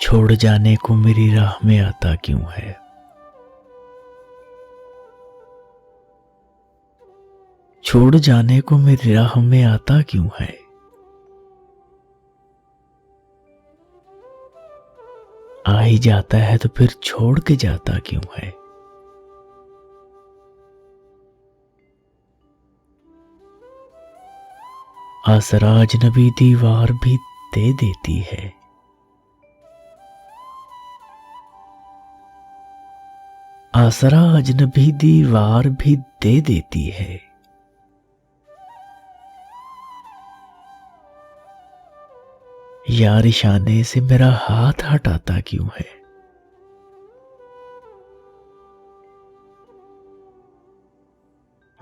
छोड़ जाने को मेरी राह में आता क्यों है। छोड़ जाने को मेरी राह में आता क्यों है। आ ही जाता है तो फिर छोड़ के जाता क्यों है। आसरा अजनबी दीवार भी दे देती है। आसरा अजनबी दीवार भी दे देती है। यार इशाने से मेरा हाथ हटाता क्यों है।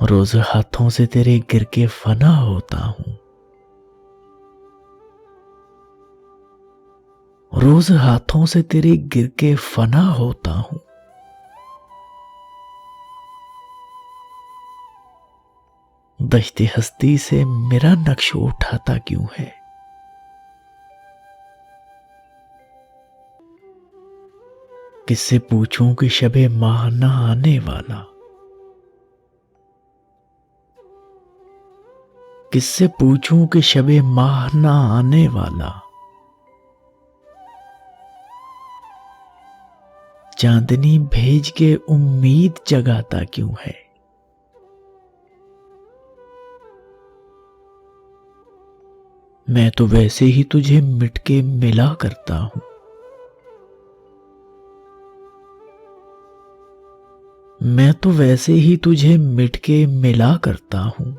रोज हाथों से तेरे गिर के फना होता हूं। रोज हाथों से तेरे गिर के फना होता हूं। दश्ते हस्ती से मेरा नक्श उठाता क्यों है। किससे पूछूं कि शबे माह ना आने वाला। किससे पूछूं कि शबे माह ना आने वाला। चांदनी भेज के उम्मीद जगाता क्यों है। मैं तो वैसे ही तुझे मिट के मिला करता हूं। मैं तो वैसे ही तुझे मिट के मिला करता हूं।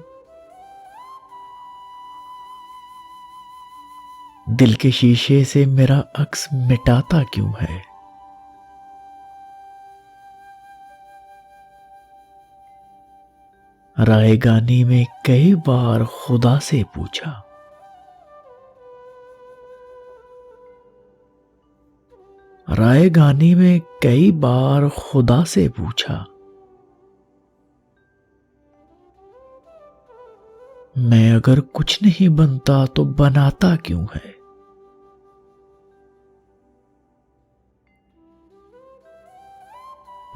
दिल के शीशे से मेरा अक्स मिटाता क्यों है। राय गानी में कई बार खुदा से पूछा। राय गानी में कई बार खुदा से पूछा। मैं अगर कुछ नहीं बनता तो बनाता क्यों है।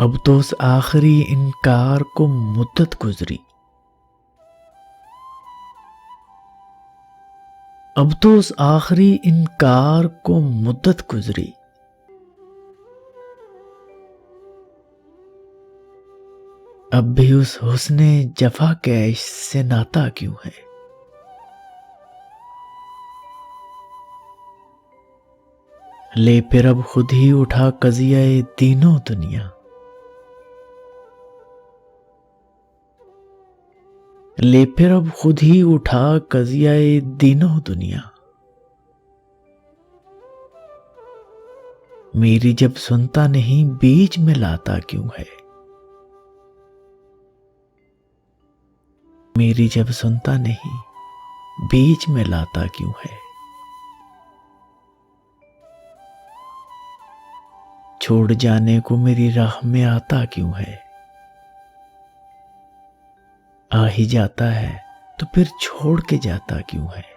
अब तो उस आखिरी इनकार को मुद्दत गुजरी। अब तो उस आखिरी इनकार को मुद्दत गुजरी। अब भी उस हुस्ने जफा कैश से नाता क्यों है। ले फिर अब खुद ही उठा कज़िया-ए दीनो दुनिया। ले फिर अब खुद ही उठा कज़िया-ए दीनो दुनिया। मेरी जब सुनता नहीं बीच में लाता क्यों है। मेरी जब सुनता नहीं बीच में लाता क्यों है। छोड़ जाने को मेरी राह में आता क्यों है। आ ही जाता है तो फिर छोड़ के जाता क्यों है।